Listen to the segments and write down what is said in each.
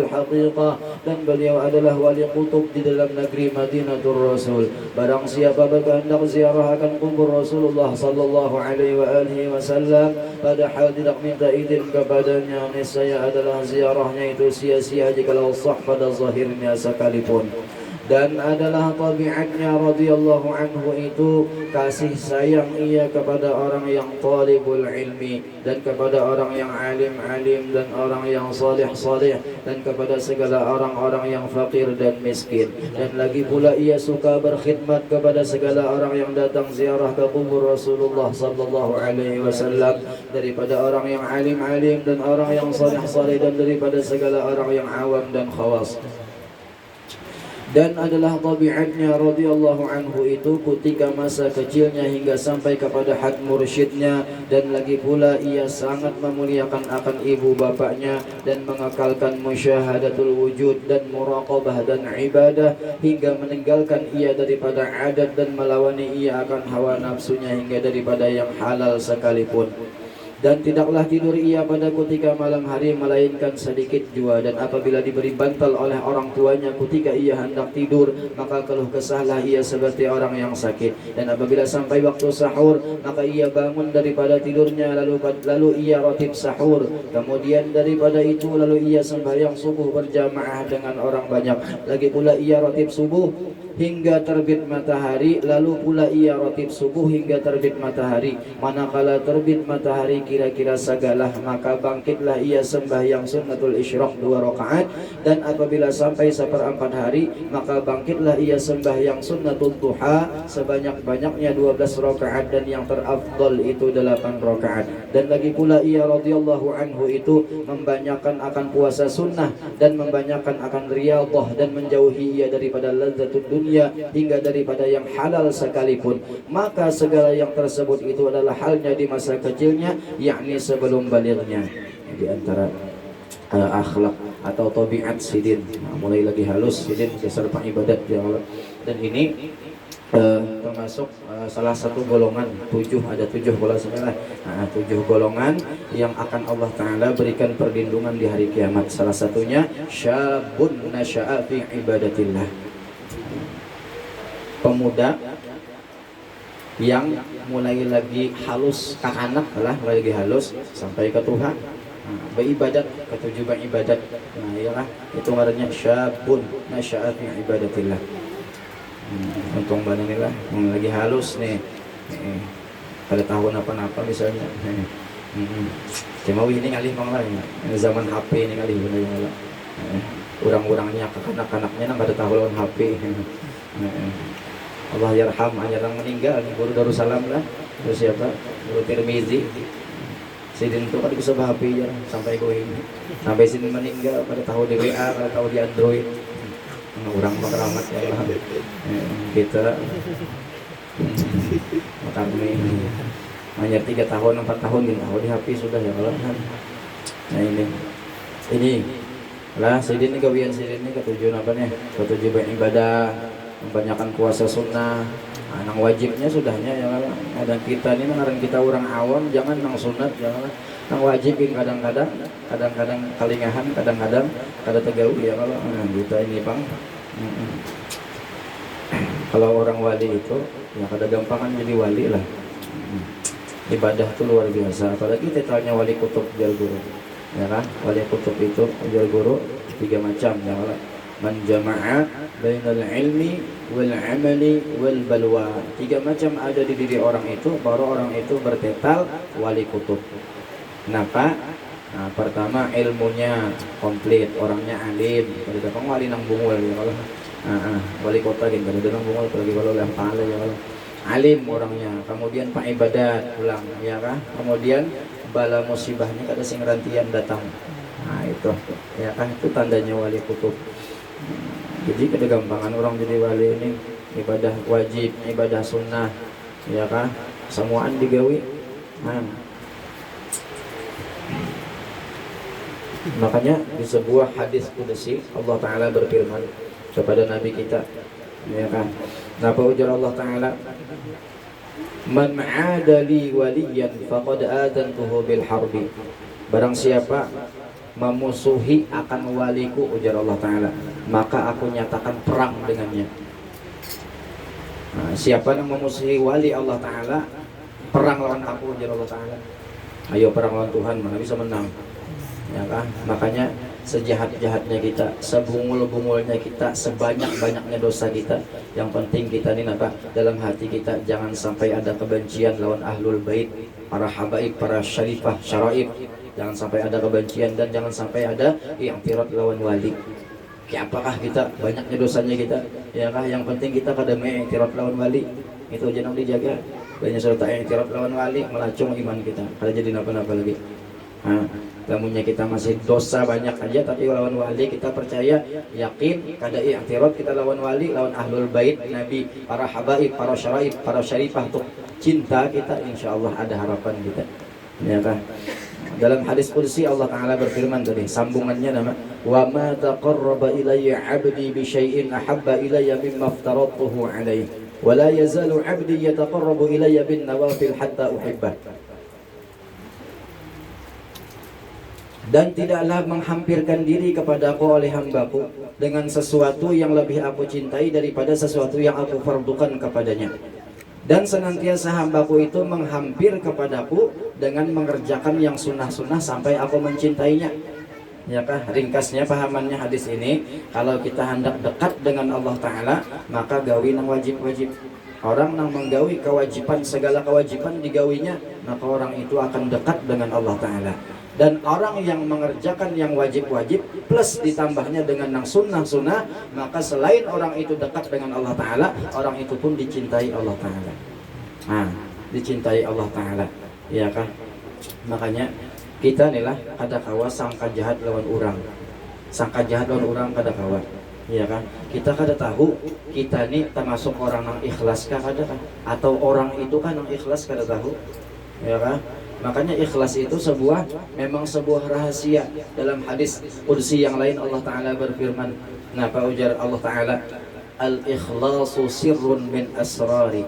haqiqah, dan beliau adalah wali kutub di dalam negeri Madinatul Rasul. Barang siapa berkehendak ziarah akan kubur Rasulullah sallallahu alaihi wasallam, padahal tidak minta izin kepadanya, niscaya adalah ziarahnya itu sia-sia jikalau sah pada zahirnya sekalipun. Dan adalah tabiatnya radhiyallahu anhu itu kasih sayang ia kepada orang yang talibul ilmi, dan kepada orang yang alim-alim, dan orang yang salih-salih, dan kepada segala orang-orang yang fakir dan miskin. Dan lagi pula ia suka berkhidmat kepada segala orang yang datang ziarah ke kubur Rasulullah sallallahu alaihi wasallam, daripada orang yang alim-alim dan orang yang salih-salih, dan daripada segala orang yang awam dan khawas. Dan adalah tabiatnya radhiyallahu anhu itu ketika masa kecilnya hingga sampai kepada had mursyidnya. Dan lagi pula ia sangat memuliakan akan ibu bapaknya dan mengekalkan musyahadatul wujud dan muraqabah dan ibadah, hingga meninggalkan ia daripada adat dan melawani ia akan hawa nafsunya hingga daripada yang halal sekalipun. Dan tidaklah tidur ia pada ketika malam hari melainkan sedikit jua, dan apabila diberi bantal oleh orang tuanya ketika ia hendak tidur, maka keluh kesahlah ia seperti orang yang sakit. Dan apabila sampai waktu sahur, maka ia bangun daripada tidurnya, lalu ia ratib sahur. Kemudian daripada itu lalu ia sembahyang subuh berjamaah dengan orang banyak. Lagi pula ia ratib subuh hingga terbit matahari, lalu pula ia ratib subuh hingga terbit matahari. Manakala terbit matahari kira-kira sagalah, maka bangkitlah ia sembahyang sunnatul isyraq 2 rakaat. Dan apabila sampai seperempat hari, maka bangkitlah ia sembahyang sunnatul duha sebanyak-banyaknya 12 rakaat, dan yang terafdal itu 8 rakaat. Dan lagi pula ia radhiyallahu anhu itu membanyakkan akan puasa sunnah, dan membanyakkan akan riyadhah, dan menjauhi ia daripada lazzatud dunia hingga daripada yang halal sekalipun. Maka segala yang tersebut itu adalah halnya di masa kecilnya, yakni sebelum balighnya. Di antara akhlak atau tabiat sidin, mulai lagi halus sidin beserta ibadat ya Allah. Dan ini termasuk salah satu golongan 7, ada 7 kalau salah, 7 golongan yang akan Allah Ta'ala berikan perlindungan di hari kiamat. Salah satunya syabun nasya'a fi ibadatillah, pemuda yang mulai lagi halus kakanak lah, mulai lagi halus sampai ke Tuhan, beribadat, ketujuh beribadat. Nah iyalah itu ngarannya syabun nasya'a fi ibadatillah. Untung banget nih lah, lagi halus nih, pada tahun apa-apa misalnya. Cuma ini ngalih bang lah, zaman HP ini ngalih bener lah. Orang-orangnya kanak-kanaknya nang pada tahun HP. Allah yarham, yang meninggal nih guru Darussalam lah, terus siapa, guru Tirmizi. Sidin itu kan bisa HP ya sampai gue ini, sampai Sidin meninggal pada tahu di WA, pada tahu di Android. Orang makaramat ya Allah, kita kami hanya 3 tahun 4 tahun nih tahu di HP sudah ya Allah. Nah ini lah Sidin ini gawian Sidin ini ketujuh apa nih, ketujuh ibadah, membanyakan puasa sunnah. Nang wajibnya sudahnya ya Allah. Ada kita ini nang kita orang awam, jangan nang sunat, jangan nang wajibin kadang-kadang kalingahan, kadang-kadang kada tegawi ya Allah. Nah, kita ini bang. Kalau orang wali itu ya kada gampangan jadi wali lah. Ibadah tuh luar biasa, apalagi titelnya wali kutub Jal Guru. Ya kan? Wali kutub itu Jal Guru 3 macam ya Allah. Man jama'a bainal ilmi wal amali wal balwa. 3 macam ada di diri orang itu, baru orang itu bertetal wali kutub. Kenapa? Nah, pertama ilmunya komplit, orangnya alim. Kada dapat wali nang bungul ya Allah. Wali kota gitu, kada nang bungul apalagi kalau yang pala ya Allah. Alim orangnya, kemudian pak ibadat pulang ya kan? Kemudian bala musibahnya kada sing rantian datang. Nah, itu ya kan, itu tandanya wali kutub. Jadi kegampangan orang jadi wali ini, ibadah wajib, ibadah sunnah, ya kan, semuaan digawi. Makanya di sebuah hadis qudsi Allah Ta'ala berfirman kepada Nabi kita, ya kan, apa ujar Allah Ta'ala, man adali waliyan faqad adantuhu bil harbi. Barang siapa memusuhi akan waliku, ujar Allah Ta'ala, maka aku nyatakan perang dengannya. Nah, siapa yang memusuhi wali Allah Ta'ala, perang lawan aku, ujar Allah Ta'ala. Ayo perang lawan Tuhan, mana bisa menang, ya kan? Makanya sejahat-jahatnya kita, sebungul-bungulnya kita, sebanyak-banyaknya dosa kita, yang penting kita ini apa? Dalam hati kita jangan sampai ada kebencian lawan ahlul bait, para habaib, para syarifah, syaraib. Jangan sampai ada kebencian dan jangan sampai ada i'tirad lawan wali. Ya, apakah kita banyaknya dosanya kita, ya kah? Yang penting kita kada i'tirad lawan wali, itu jangan dijaga. Banyak serta i'tirad lawan wali melacung iman kita, kada jadi napa-napa lagi. Nah, namunnya kita masih dosa banyak aja, tapi lawan wali kita percaya, yakin, kada i'tirad kita lawan wali, lawan ahlul bait Nabi, para habaib, para syaraib, para syarifah, untuk cinta kita, insyaallah ada harapan kita, ya kah? Dalam hadis qudsi Allah Ta'ala berfirman tadi, sambungannya nama, wa ma taqarraba ilayya 'abdi bi syai'in ahabba ilayya mimma aftaradtuhu 'alaihi wa la yazalu 'abdi yataqarrabu ilayya bin nawafil hatta uhibbah. Dan tidaklah menghampirkan diri kepadaku oleh hambaku dengan sesuatu yang lebih aku cintai daripada sesuatu yang aku fardukan kepadanya. Dan senantiasa hambaku itu menghampir kepadaku dengan mengerjakan yang sunnah-sunnah sampai aku mencintainya. Ya kah? Ringkasnya pahamannya hadis ini, kalau kita hendak dekat dengan Allah Ta'ala, maka gawi nang wajib-wajib. Orang nang menggawi kewajiban, segala kewajiban digawinya, maka orang itu akan dekat dengan Allah Ta'ala. Dan orang yang mengerjakan yang wajib-wajib plus ditambahnya dengan yang sunnah-sunnah, maka selain orang itu dekat dengan Allah Ta'ala, orang itu pun dicintai Allah Ta'ala. Nah, dicintai Allah Ta'ala, ya kah? Makanya kita inilah kada kawa sangka jahat lawan orang, sangka jahat lawan orang kada kawa, ya kan? Kita kada tahu kita ini termasuk orang yang ikhlas kah kada kah? Atau orang itu kan yang ikhlas kada tahu, ya kan? Makanya ikhlas itu memang sebuah rahasia. Dalam hadis qudsi yang lain Allah Ta'ala berfirman, nah apa ujar Allah Ta'ala, al-ikhlasu sirrun min asrari.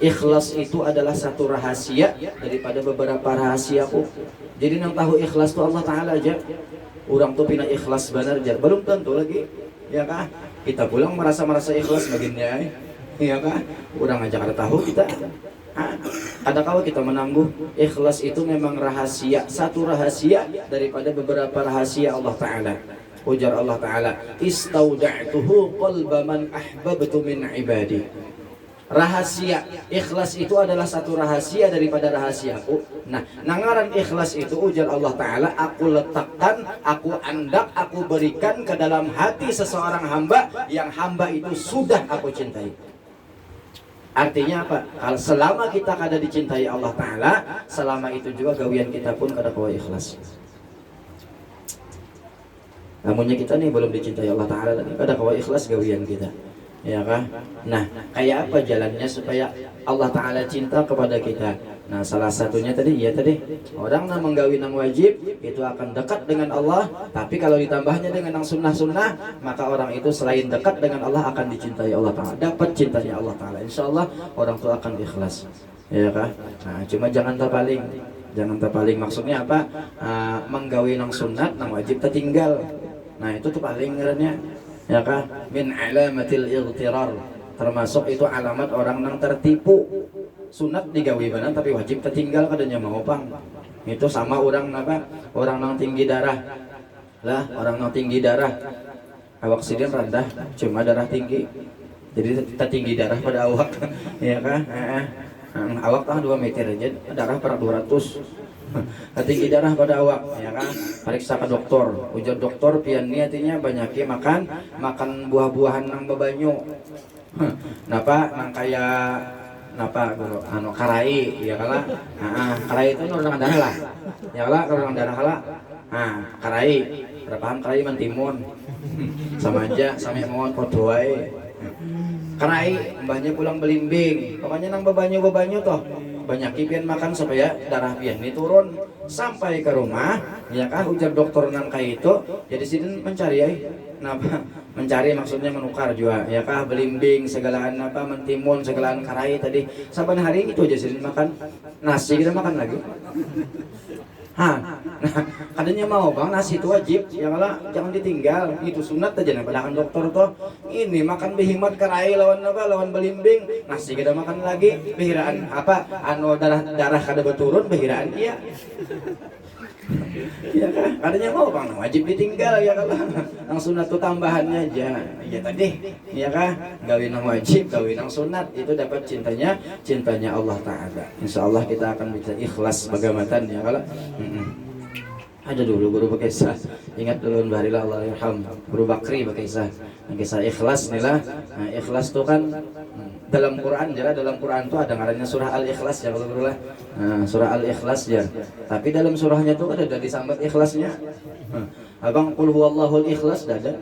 Ikhlas itu adalah satu rahasia daripada beberapa rahasiaku. Jadi yang tahu ikhlas itu Allah Ta'ala aja. Orang tuh pina ikhlas benar aja, belum tentu lagi, ya kah? Kita pulang merasa ikhlas baginnya, ya kah? Orang aja kada tahu kita. Ada kalau kita menangguh, ikhlas itu memang rahasia, satu rahasia daripada beberapa rahasia Allah Ta'ala. Ujar Allah Ta'ala, istauda'tuhu qalba man ahbabtu min ibadi. Rahasia ikhlas itu adalah satu rahasia daripada rahasiaku. Nah, nangaran ikhlas itu, ujar Allah Ta'ala, aku letakkan, aku andak, aku berikan ke dalam hati seseorang hamba yang hamba itu sudah aku cintai. Artinya apa? Kalau selama kita kada dicintai Allah Ta'ala, selama itu juga gawian kita pun kada kawa ikhlas. Namunnya kita nih belum dicintai Allah Ta'ala, kada kawa ikhlas gawian kita, ya kah? Nah, kayak apa jalannya supaya Allah Ta'ala cinta kepada kita? Nah, salah satunya tadi, orang yang menggawi nang wajib itu akan dekat dengan Allah. Tapi kalau ditambahnya dengan yang sunnah-sunnah, maka orang itu selain dekat dengan Allah akan dicintai Allah Ta'ala, dapat cintanya Allah Ta'ala. Insya Allah orang itu akan ikhlas, ya kah? Nah, cuma jangan terpaling. Maksudnya apa? Menggawi nang sunnat, nang wajib tertinggal. Nah, itu tuh paling ngeranya, ya kah? Min alamatil ightirar, termasuk itu alamat orang nang tertipu. Sunat digawi benar tapi wajib tertinggal kadanya mau pang. Itu sama orang apa? Orang nang tinggi darah. Lah, orang nang tinggi darah. Awak sidin rendah, cuma darah tinggi. Jadi tertinggi darah pada awak. Ya kan? Awak tah 2 meter aja, darah per 200. Tinggi darah pada awak, ya kan? Periksa ke dokter. Ujar dokter pian niatinya banyak makan buah-buahan nang bebanyu. Napa nang kayak guru karai, ya kala. Karai itu orang darah lah, ya kala, orang darah lah. Karai berapaan karai mentimun sama aja, sama mohon podoai. Karai mbahnya pulang belimbing, pokoknya nang bebanyu toh banyak pian makan supaya darah pian ini turun sampai ke rumah, ya kah? Ujar dokter nang kayak itu, jadi sini mencari napa? Mencari maksudnya menukar juga, ya kah? Belimbing segalaan apa, mentimun segalaan karai tadi. Saban hari itu aja sini makan nasi, kita makan lagi. Nah, katanya mau bang nasi itu wajib, ya kalau jangan ditinggal, itu sunat aja. Nah, padahal dokter tuh ini makan behimat kerai lawan apa, lawan belimbing, nasi kita makan lagi, behiraan apa, anu darah kada berturun, behiraan iya. Ya kan, katanya mau bang wajib ditinggal ya kalau nang sunat tuh tambahannya aja. Ya tadi, ya kan, gawin nang wajib, gawin nang sunat itu dapat cintanya Allah Taala. Insya Allah kita akan bisa ikhlas bagamatan ya kalau. Ada dulu guru Bakisah, ingat dulu baharilah Allah yarham Guru Bakri Bakisah, kisah ikhlas inilah. Nah, ikhlas tuh kan dalam Quran, dalam Quran tuh ada ngarannya surah Al-Ikhlas ya kalau guru lah. Nah, surah Al-Ikhlas ya. Tapi dalam surahnya tuh ada disambat ikhlasnya. Abang qul huwallahul ikhlas ada.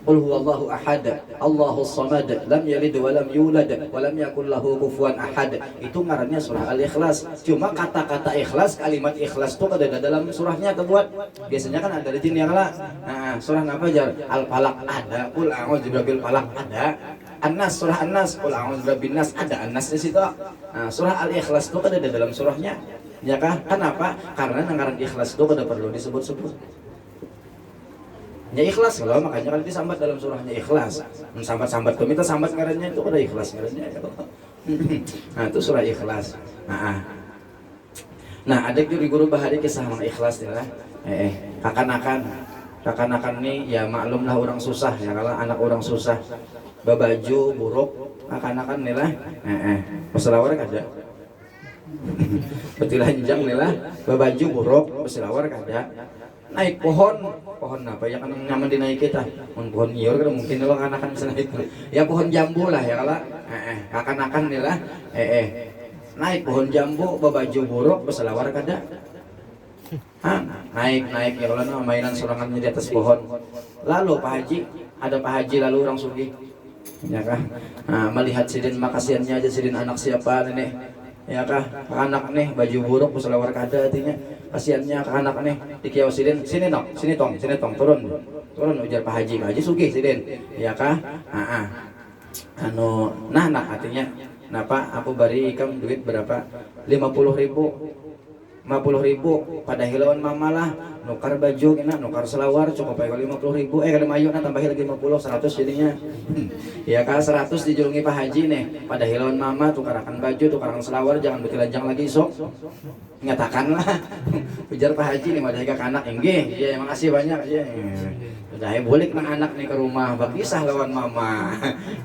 Qul huwallahu ahad, Allahus samad, lam yalid wa lam yulad wa lam yakul lahu kufuwan ahad. Itu ngarannya surah Al-Ikhlas. Cuma kata-kata ikhlas, kalimat ikhlas itu ada dalam surahnya atau buat. Biasanya kan ada di sini ya kala. Nah, surah apa aja? Al-Falaq ada, Qul a'udzu birabbil falaq ada. An-Nas, surah An-Nas, Qul a'udzu birabbin nas ada An-Nas di situ. Nah, surah Al-Ikhlas itu ada dalam surahnya. Ya kah? Kenapa? Karena ngaran ikhlas itu kada perlu disebut-sebut. Ya ikhlas kalau makanya kalau disambat dalam surahnya ikhlas. Sambat-sambat kami itu sambat ngarannya itu ada ikhlas ngarannya. Nah, itu surah ikhlas. Nah, ada di guru bahari kisah mang ikhlas ya lah. Kakanakan nih ya maklumlah orang susah ya kalau anak orang susah. Babaju buruk kakanakan nih lah. Peselawar kada. Betilanjang nih lah. Babaju buruk peselawar kada. Naik pohon apa ya kan nyaman dinaik kita pohon nyiur kan mungkin kalau anak-anak bisa naik ya pohon jambu lah ya kalau akan nih lah naik pohon jambu babaju buruk berselawar kada naik ya kalau mainan sorangannya di atas pohon. Lalu Pak Haji ada Pak Haji lalu orang sugih ya kah melihat sidin makasiannya aja sidin anak siapa nenek ya kah anak nih baju buruk berselawar kada artinya kasihannya ke anak nih dikiau sidin sini tong turun ujar Pak Haji sugih sidin ya kah nah artinya napa aku bari ikam duit berapa 50.000 pada hilauan mama lah nukar baju kena nukar selawar cukup pakai 50.000 kada mayu na tambahin lagi 50 100 jadinya ya kah 100 dijulungi Pak Haji nih pada hilauan mama tukarakan baju tukarakan selawar jangan betilanjang lagi sok nyatakan lah ujar Pak Haji nih madahika ke anak enggih ya makasih banyak ya udah boleh nang anak nih ke rumah bakisah lawan mama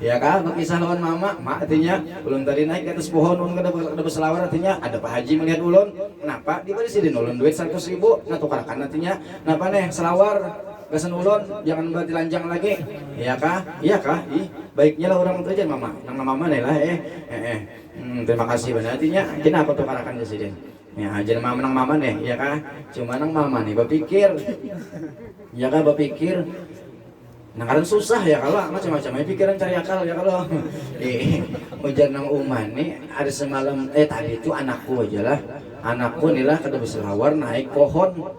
ya kah bakisah lawan mama mak artinya ulun tadi naik ke atas pohon ulun kada berselawar artinya ada Pak Haji melihat ulun kenapa diberi sidin ulun duit 100.000 nah tukarkan artinya kenapa nih selawar gasan ulun jangan betilanjang lagi ya kah baiknya lah orang itu aja mama nang mama nih lah terima kasih banyak artinya kenapa tukarkan ke sidin ya aja mama nang mama nih ya kah cuma nang mama nih berpikir ya kah berpikir nah kadang susah ya kalau macam-macam pikiran cari akal ya kalau ujar nang Uman nih ada semalam tadi itu anakku aja lah anakku nih lah kada berselawar naik pohon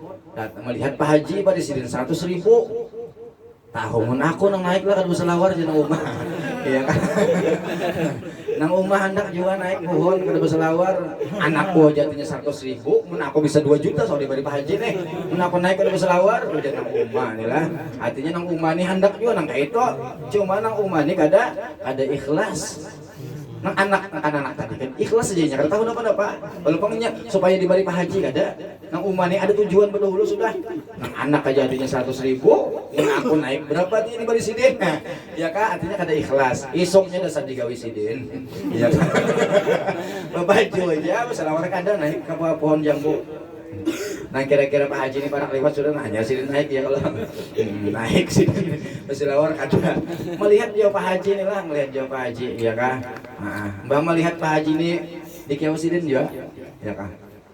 melihat Pak Haji pada sidin 100.000 tahun aku nang naik lah kada berselawar aja nang Umah iya kan nang Umah hendak juga naik pohon kada berselawar anakku aja artinya 100.000 mun aku bisa 2 juta soal diberi Pak Haji nih mun aku naik kada berselawar udah nang Umah nih lah artinya nang Umah nih hendak juga nang kayak itu cuma nang Umah nih kada ikhlas nang anak tadi kan ikhlas aja nya kada tahu apa walaupun nya supaya diberi Pak Haji kada nang Umah nih ada tujuan berdahulu sudah nang anak aja artinya 100.000 mun aku naik berapa nih diberi sidin ya kak artinya kada ikhlas isoknya dasar digawi sidin ya kan baju aja selawar kada naik ke pohon jambu. Nah kira-kira Pak Haji ini pada lewat sudah nanya sidin naik ya kalau naik sidin berselawar kada melihat dia Pak Haji ini lah melihat dia Pak Haji ya kah mbak melihat Pak Haji ini di kiau sidin juga ya kah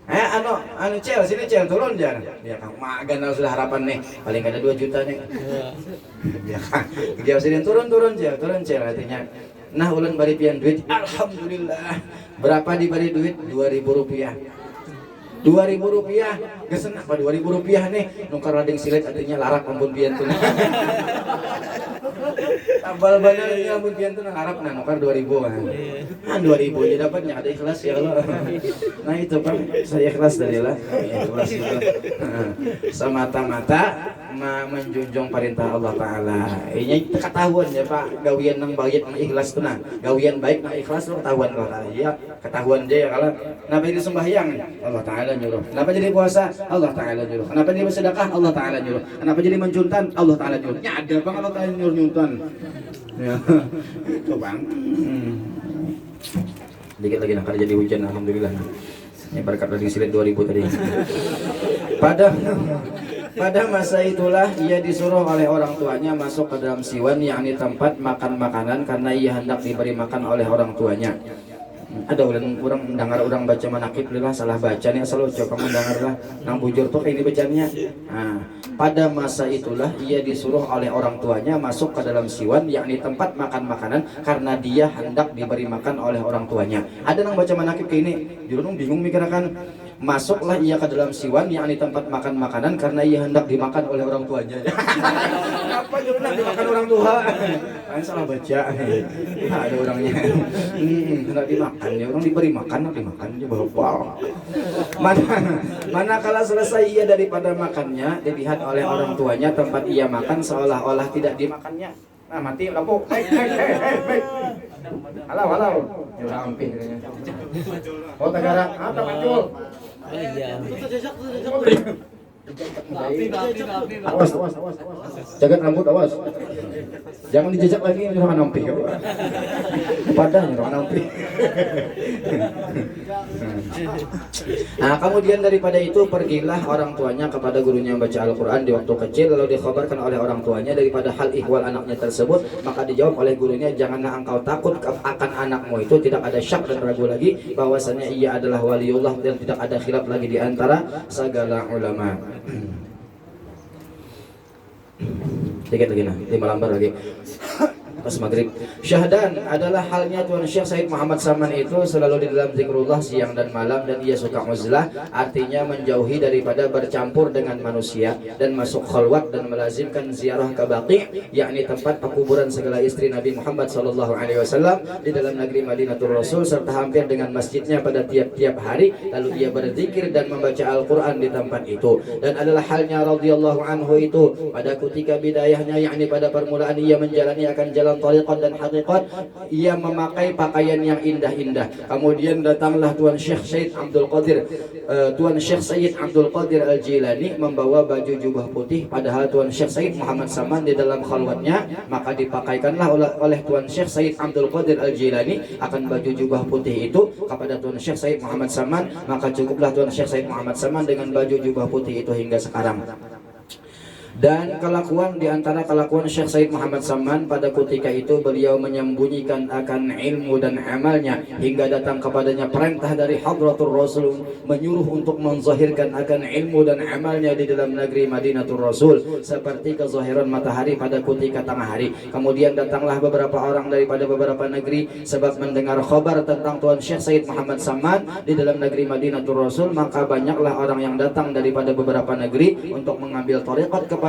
anu sini turun jangan ya kang ganal sudah harapan nih paling ada 2 juta nih ya kang dia sidin turun cel artinya nah ulun bari pian duit alhamdulillah berapa diberi duit 2.000 rupiah Rp2.000 gesen apa Rp2.000 nih nukar lading silet artinya larak ampun pian teh tabal banalnya ampun pian teh larak nah nukar 2.000 kan 2.000 aja dapatnya ada ikhlas ya Allah. Nah itu Pak saya ikhlas dari lah ikhlas semata-mata menjunjung perintah Allah Ta'ala. Ini ketahuan ya Pak gawian nang baik nang ikhlas tuh nah gawian baik nang ikhlas tuh ketahuan Allah Ta'ala ya ketahuan aja ya kalau kenapa jadi sembahyang Allah Ta'ala nyuruh kenapa jadi puasa Allah Ta'ala nyuruh kenapa jadi bersedekah Allah Ta'ala nyuruh kenapa jadi menjuntan Allah Ta'ala nyuruh ya ada Bang Allah Ta'ala nyuruh nyuntan ya itu Bang dikit lagi nah kalau jadi hujan alhamdulillah ini berkat dari silet 2.000 tadi pada masa itulah ia disuruh oleh orang tuanya masuk ke dalam siwan yakni tempat makan makanan karena ia hendak diberi makan oleh orang tuanya. Ada orang mendengar orang baca manakib lah salah baca nih asal coba mendengar lah nang bujur tuh ini bacanya. Nah, pada masa itulah ia disuruh oleh orang tuanya masuk ke dalam siwan yakni tempat makan makanan karena dia hendak diberi makan oleh orang tuanya. Ada nang baca manakib kayak ini, jurung bingung mikirkan. Masuklah ia ke dalam siwan yakni tempat makan makanan karena ia hendak dimakan oleh orang tuanya. Apa jurung dimakan orang tua? Kan salah baca. Nah, ada orangnya. Hendak dimakan ya orang diberi makan dimakan aja bapak. Manakala selesai ia daripada makannya dilihat oleh orang tuanya tempat ia makan seolah-olah tidak dimakannya. Nah mati lampu. Halo. Ya udah ampin. Oh tagara, apa macul? Iya. Awas. Jaga rambut awas. Jangan dijejak lagi nyuruh nampi. Padahal nyuruh nampi. Nah, kemudian daripada itu pergilah orang tuanya kepada gurunya membaca Al-Qur'an di waktu kecil lalu dikhabarkan oleh orang tuanya daripada hal ihwal anaknya tersebut, maka dijawab oleh gurunya, janganlah engkau takut akan anakmu itu, tidak ada syak dan ragu lagi bahwasanya ia adalah waliullah dan tidak ada khilaf lagi di antara segala ulama. Dikit lagi nah, 5 lembar lagi pas maghrib. Syahdan adalah halnya Tuan Syekh Said Muhammad Saman itu selalu di dalam zikrullah siang dan malam dan ia suka uzlah, artinya menjauhi daripada bercampur dengan manusia dan masuk khalwat dan melazimkan ziarah ke Baqi yakni tempat pekuburan segala istri Nabi Muhammad SAW di dalam negeri Madinatul Rasul serta hampir dengan masjidnya pada tiap-tiap hari, lalu ia berzikir dan membaca Al-Quran di tempat itu. Dan adalah halnya radhiyallahu anhu itu pada ketika bidayahnya yakni pada permulaan ia menjalani akan jalan tariqat dan hakikat, ia memakai pakaian yang indah-indah. Kemudian datanglah Tuan Syekh Said Abdul Qadir Al-Jilani membawa baju jubah putih, padahal Tuan Syekh Said Muhammad Saman di dalam khalwatnya, maka dipakaikanlah oleh Tuan Syekh Said Abdul Qadir Al-Jilani akan baju jubah putih itu kepada Tuan Syekh Said Muhammad Saman, maka cukuplah Tuan Syekh Said Muhammad Saman dengan baju jubah putih itu hingga sekarang. Dan di antara kelakuan Syekh Said Muhammad Saman pada ketika itu, beliau menyembunyikan akan ilmu dan amalnya hingga datang kepadanya perintah dari Hadratul Rasul menyuruh untuk menzahirkan akan ilmu dan amalnya di dalam negeri Madinatul Rasul seperti kezahiran matahari pada ketika tengah hari. Kemudian datanglah beberapa orang daripada beberapa negeri sebab mendengar khabar tentang Tuan Syekh Said Muhammad Saman di dalam negeri Madinatul Rasul, maka banyaklah orang yang datang daripada beberapa negeri untuk mengambil thariqat kepadanya,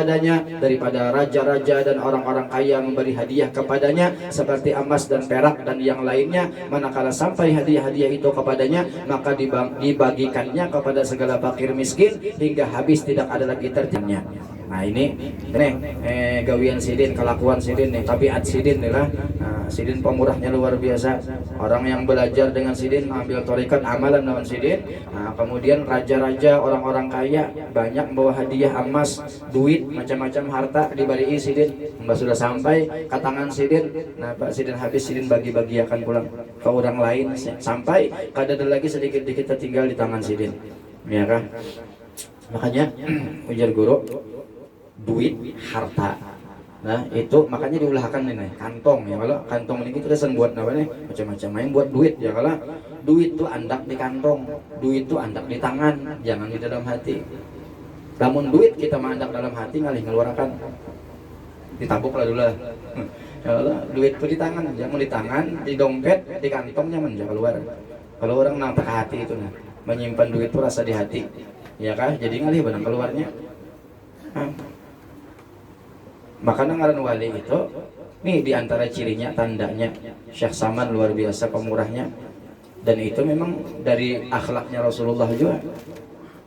daripada raja-raja dan orang-orang kaya memberi hadiah kepadanya seperti emas dan perak dan yang lainnya. Manakala sampai hadiah-hadiah itu kepadanya, maka dibagikannya kepada segala fakir miskin hingga habis, tidak ada lagi tertibnya. Nah ini gawian sidin, kelakuan sidin nih, tabiat sidin nih lah. Nah, sidin pemurahnya luar biasa. Orang yang belajar dengan sidin ambil thariqat amalan dengan sidin. Nah, kemudian raja-raja, orang-orang kaya banyak membawa hadiah emas, duit, macam-macam harta diberi sidin. Mbak sudah sampai ke tangan sidin. Nah, Pak sidin habis, sidin bagi-bagi akan pulang ke orang lain sampai kadang lagi sedikit-sedikit tertinggal di tangan sidin. Ya kan? Makanya ujar guru, duit, harta. Nah itu makanya diulahkan nih kantong ya, kalau kantong ini kita resen buat apa nih macam-macam main buat duit ya, kalau duit tuh andak di kantong, duit tuh andak di tangan, jangan di dalam hati. Namun duit kita mandak dalam hati ngalih ngeluarkan, ditabuk lah dulu lah. Kalau duit tuh di tangan, jangan di tangan, di dompet, di kantong jangan keluar. Kalau orang nampak hati itu nah. menyimpan duit itu rasa di hati, ya kan? Jadi ngalih benang keluarnya. Makanya ngaran wali itu nih diantara cirinya, tandanya Syekh Saman luar biasa pemurahnya, dan itu memang dari akhlaknya Rasulullah juga.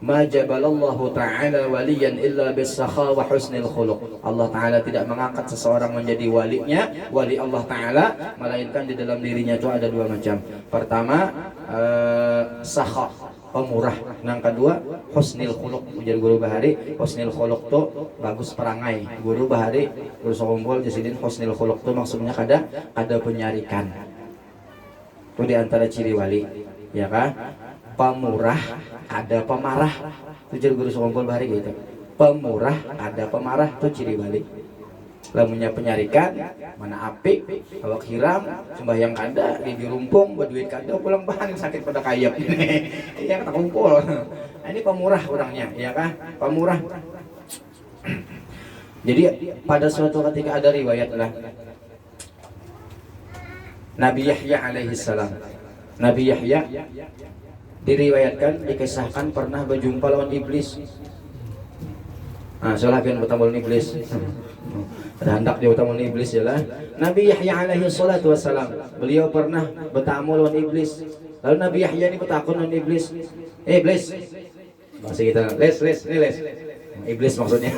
Ma jabalallahu ta'ala waliyan illa bis-sakha wa husnil khuluq. Allah Ta'ala tidak mengangkat seseorang menjadi walinya, wali Allah Ta'ala, melainkan di dalam dirinya itu ada dua macam. Pertama, sakha, pemurah. Yang kedua, husnil khuluq. Ujar Guru Bahari, husnil khuluq itu bagus perangai. Guru Bahari, Guru Sokumpul jasidin husnil khuluq itu maksudnya ada penyarikan. Itu di antara ciri wali, ya kan? Pemurah, ada pemarah. Tujuan Guru Sokumpul Bahari gitu. Pemurah, ada pemarah, itu ciri wali. Lamunya penyarikan, mana apik, awak hiram, sembahyang kada, di rumpung, berduit kada, pulang bahan sakit pada kayap ini. Iya kata kumpul. Ini pemurah orangnya, ya kan? Pemurah. Jadi pada suatu ketika ada riwayat lah Nabi Yahya alaihi salam. Nabi Yahya diriwayatkan, dikisahkan pernah berjumpa lawan iblis. Salah kan bertemu iblis. Hendak dia bertemu iblis jelah. Nabi Yahya alaihi salatu wassalam, beliau pernah bertamu lawan iblis. Lalu Nabi Yahya ini bertakun lawan iblis. Iblis. Bahasa kita, les. Iblis maksudnya.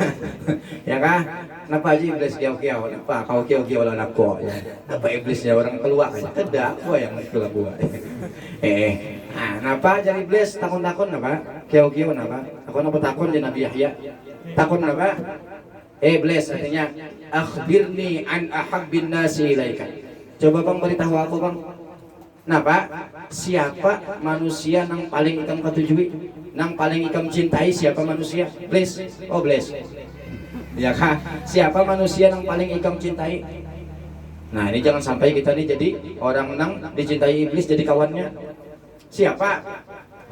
Ya kan? Kenapa aja iblis kiau-kiau? Kenapa kau kiau-kiau lawan aku? Ya. Apa iblisnya orang keluar aja? Tidak, aku yang keluar gua. Napa jadi iblis takun-takun napa? Kiau-kiau napa? Aku napa takun di Nabi Yahya? Takun napa? Iblis artinya akhbirni an ahabbin nasi ilaika. Coba Bang beritahu aku Bang. Napa? Siapa manusia yang paling ikam ketujui? Yang paling ikam cintai siapa manusia? Iblis. Oh, iblis. Ya kah? Siapa manusia yang paling ikam cintai? Nah, ini jangan sampai kita nih jadi orang nang dicintai iblis jadi kawannya. Siapa?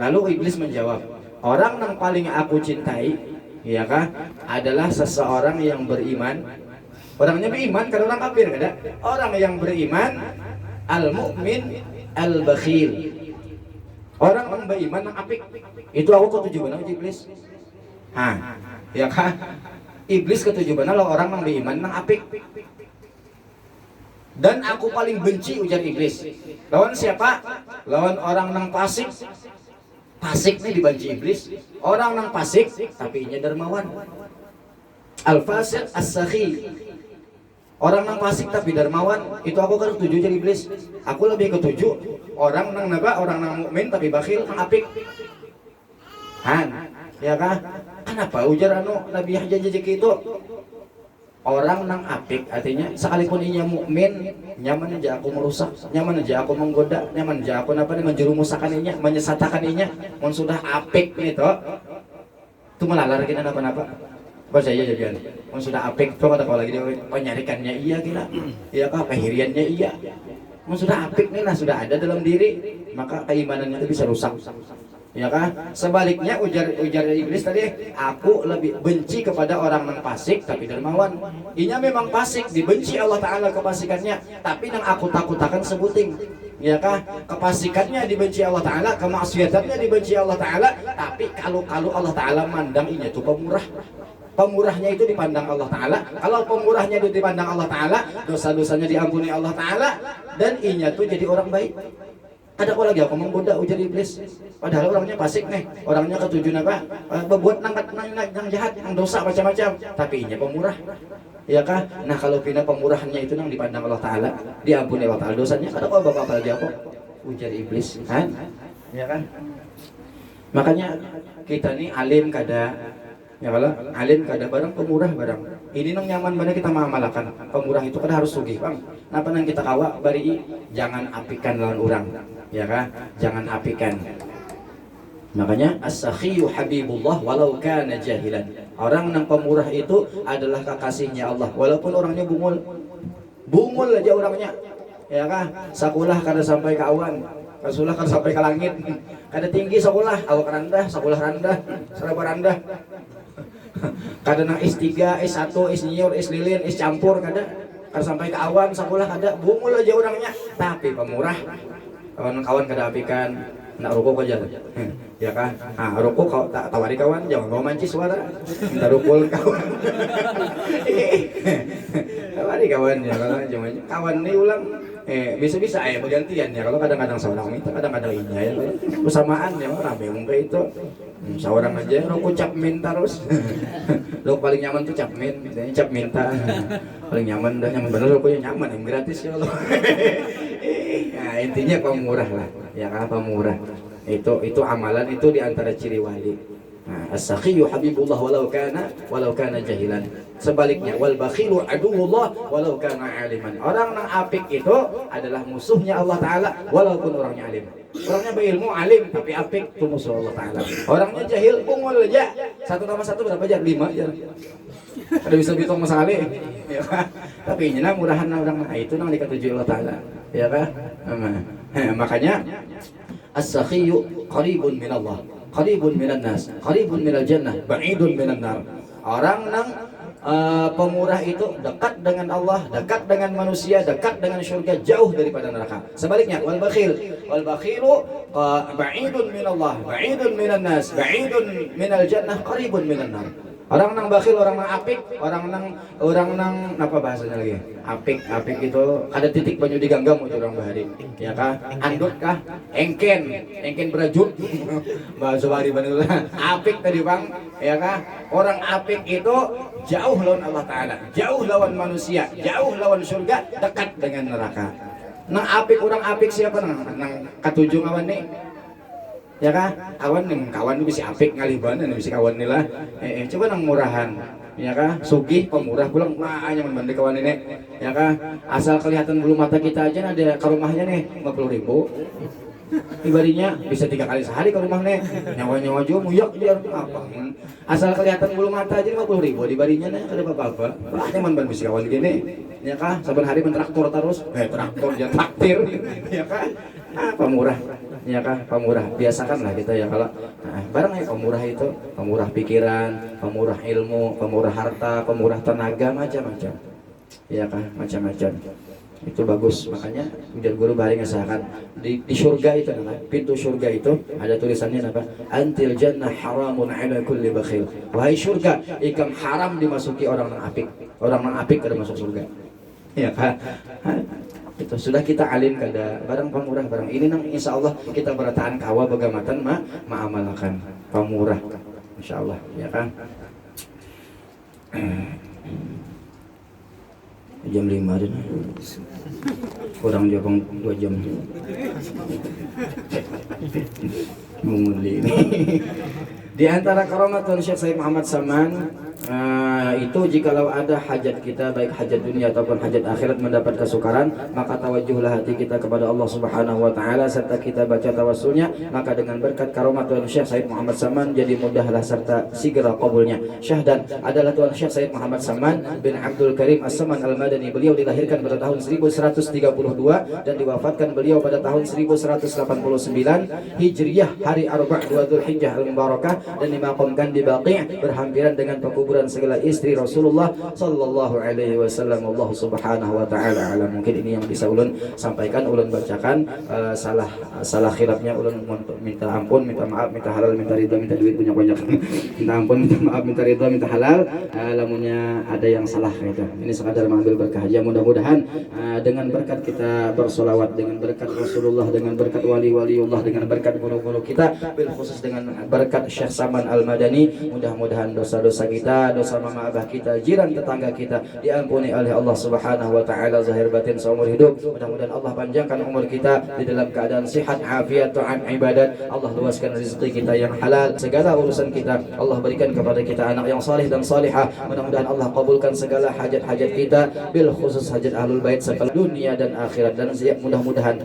Lalu iblis menjawab, orang yang paling aku cintai, ya kah, adalah seseorang yang beriman. Orangnya beriman, kan orang kafir ada. Orang yang beriman, al-mu'min, al-bakhil. Orang yang beriman yang apik. Itu aku ketujuh benar iblis. Ya kah? Iblis ketujuh benar orang yang beriman yang apik. Dan aku paling benci ujar iblis. Lawan siapa? Lawan orang nang fasik. Fasik nih dibenci iblis. Orang nang fasik tapi nya dermawan. Al-fasik as-sakhi. Orang nang fasik tapi dermawan, itu aku kan ketujuh jadi iblis. Aku lebih ketujuh orang nang napa? Orang nang mukmin tapi bakhil, nang apik. Ya kan? Kenapa ujar Nabi Yahya jadi itu? Orang nang apik artinya sekalipun inya mukmin, nyaman aja aku merusak, nyaman aja aku menggoda, nyaman aja aku menjerumuskan inya, menyesatakan inya. Mun sudah apik itu melalar kita apa-apa. Percaya jadi mun sudah apik tuh kata kalau lagi dia penyarikannya iya gila. Iya kah pehiriannya iya. Mun sudah apik nih sudah ada dalam diri, maka keimanannya itu bisa rusak. Ya kan? Sebaliknya ujar iblis tadi, aku lebih benci kepada orang yang fasik tapi dermawan. Inya memang fasik, dibenci Allah Ta'ala kefasikannya, tapi yang aku takutakan sebuting. Ya kan? Kefasikannya dibenci Allah Ta'ala, kemaksiatannya dibenci Allah Ta'ala, tapi kalau Allah Ta'ala mandang inya itu pemurah. Pemurahnya itu dipandang Allah Ta'ala. Kalau pemurahnya itu dipandang Allah Ta'ala, dosa-dosanya diampuni Allah Ta'ala, dan inya tuh jadi orang baik. Ada kok lagi aku menggoda ujar iblis. Padahal orangnya fasik nih, orangnya ketujuh apa? Berbuat nang jahat, nang dosa macam-macam. Tapi inya pemurah, ya kah? Nah kalau pina pemurahannya itu nang dipandang Allah Taala, diampuni Allah Taala dosanya. Ada kok bapak lagi aku ujar iblis, kan? Ya kan? Makanya kita nih alim kada, ya kalau alim kada barang pemurah barang. Ini nang nyaman mana kita mengamalkan. Pemurah itu kada harus sugih bang. Napa nang kita kawa bari jangan apikan lawan orang. Ya kan? Jangan apikan. Makanya as-sakhiyu habibullah walau kana jahilan. Orang yang pemurah itu adalah kekasihnya Allah walaupun orangnya bungul. Bungul aja orangnya. Ya kan? Sekolah kada sampai ke awan, sekolah kada sampai ke langit. Kada tinggi sekolah, awak rendah, sekolah rendah, seraba rendah. Kada nang S3, S1, S senior, S lilin, S campur kada sampai ke awan, sekolah kada, bungul aja orangnya. Tapi pemurah. Kawan-kawan kada apikan, nak rokok aja. ya kan? Rokok kau tak tawari kawan, jangan kau mancis suara, minta rukul kawan. Tawari kawan ya kalau jangan kawan nih ulang. Bisa-bisa ya bergantian ya, kalau kadang-kadang seorang minta, kadang-kadang ini ya, bersamaan ya, rame mungkin itu. Seorang aja rokok cap minta terus. Lo paling nyaman tuh cap min, misalnya cap minta. Paling nyaman dah, nyaman bener rokoknya nyaman, yang gratis ya Allah. Nah, intinya pemurah lah, ya kan pemurah. Itu amalan itu diantara ciri wali. Nah, as-sakhiyyu habibullah walau kana jahilan. Sebaliknya wal bakhilu aduwwullah walau kana aliman. Orang yang apik itu adalah musuhnya Allah Taala walaupun orangnya alim. Orangnya berilmu alim tapi apik itu musuh Allah Taala. Orangnya jahil bungul aja. 1 tambah 1 berapa aja? 5 aja. Ada bisa hitung masalah ya kan? Tapi ini murahan orang itu nang dikatuju Allah Taala, ya kan? Makanya as-sakhiyyu qaribun minallah, qaribun minan nas, qaribun minal jannah, ba'idun minan nar. Orang nang pemurah itu dekat dengan Allah, dekat dengan manusia, dekat dengan surga, jauh daripada neraka. Sebaliknya wal bakhilu ba'idun minallah, ba'idun minan nas, ba'idun minal jannah, qaribun minan nar. Orang nang bakhil, orang nang apik, orang nang apa bahasanya lagi? Apik itu ada titik banyu diganggam itu orang bahari. Ya kah? Andut kah? Engken berajut. Bahasa bahari banula. Apik tadi Bang, ya kah? Orang apik itu jauh lawan Allah Taala, jauh lawan manusia, jauh lawan surga, dekat dengan neraka. Nang apik, orang apik siapa nang katujuh awan nih? Ya kan, kawan bisa apik ngaliban dan bisa kawan nila. Coba nang murahan, ya kan, sugih pemurah pulang hanya membanding kawan ini, ya kan, asal kelihatan bulu mata kita aja ada ke rumahnya nih 50.000. Ibadinya bisa 3 kali sehari ke rumah nih, nyawa juga muyak biar apa? Asal kelihatan bulu mata aja 50.000 di barinya nih ada apa-apa. Hanya membanding bisa kawan gini, ya kan, saban hari mentraktor terus, traktor jangan traktir, ya kan, pemurah. Ya kan, pemurah biasakanlah kita ya kalau barang ya pemurah itu, pemurah pikiran, pemurah ilmu, pemurah harta, pemurah tenaga, macam-macam. Ya kan, macam-macam. Itu bagus, makanya ujian guru bahari ngesahkan di surga itu pintu surga itu ada tulisannya apa? Antil jannah haramun ala kulli bakhil. Wahai surga, ikam haram dimasuki orang yang apik. Orang yang apik kada masuk surga. Ya kan? Itu sudah kita alim kada barang pemurah barang ini nang insya Allah kita bertahan kawa bagamatan ma'amalakan pemurah insya Allah, ya kan. Jam 5 dan kurang jauh 2 jam menguli ini. Di antara karomatun Syekh Said Muhammad Saman itu jikalau ada hajat kita baik hajat dunia ataupun hajat akhirat mendapat kesukaran, maka tawajuhlah hati kita kepada Allah Subhanahu wa taala serta kita baca tawassulnya, maka dengan berkat karomat Tuan Syekh Said Muhammad Saman jadi mudahlah serta segera qabulnya. Syahdan adalah Tuan Syekh Said Muhammad Saman bin Abdul Karim As-Saman Al-Madani. Beliau dilahirkan pada tahun 1132 dan diwafatkan beliau pada tahun 1189 Hijriyah hari Arba' 2 Dzulhijjah Al-Mubarakah dan dimakamkan di Baqi' berhampiran dengan pekuburan segala istri Rasulullah sallallahu alaihi wasallam. Allah Subhanahu wa taala alam. Mungkin ini yang bisa ulun sampaikan, ulun bacakan. Salah khilafnya ulun minta ampun, minta maaf, minta halal, minta ridha, minta duit punya banyak. Minta ampun, minta maaf, minta ridha, minta halal. Lamunnya ada yang salah gitu. Ini sekadar mengambil berkah aja. Mudah-mudahan dengan berkat kita bersolawat, dengan berkat Rasulullah, dengan berkat wali-waliullah, dengan berkat guru-guru kita, bil khusus dengan berkat Syekh Saman Al-Madani, mudah-mudahan dosa-dosa kita, dosa mama abah kita, jiran tetangga kita diampuni oleh Allah Subhanahu wa taala zahir batin seumur hidup. Mudah-mudahan Allah panjangkan umur kita di dalam keadaan sihat, afiat, taat, ibadat. Allah luaskan rezeki kita yang halal. Segala urusan kita Allah berikan kepada kita anak yang saleh dan salihah. Mudah-mudahan Allah kabulkan segala hajat-hajat kita, bil khusus hajat ahlul bait sekalian dunia dan akhirat. Dan mudah-mudahan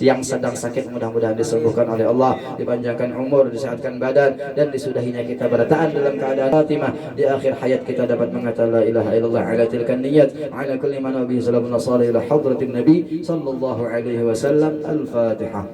yang sedang sakit mudah-mudahan disembuhkan oleh Allah, dipanjangkan umur, disehatkan badan, dan disudahinya kita bertahan dalam keadaan Fatimah. Di akhir hayat kita dapat mengatakan la ilaha illallah ala tilkan niyat ala kulli man nabi sallallahu alaihi wasallam ila hadratin nabi sallallahu alaihi wasallam. Al-Fatihah.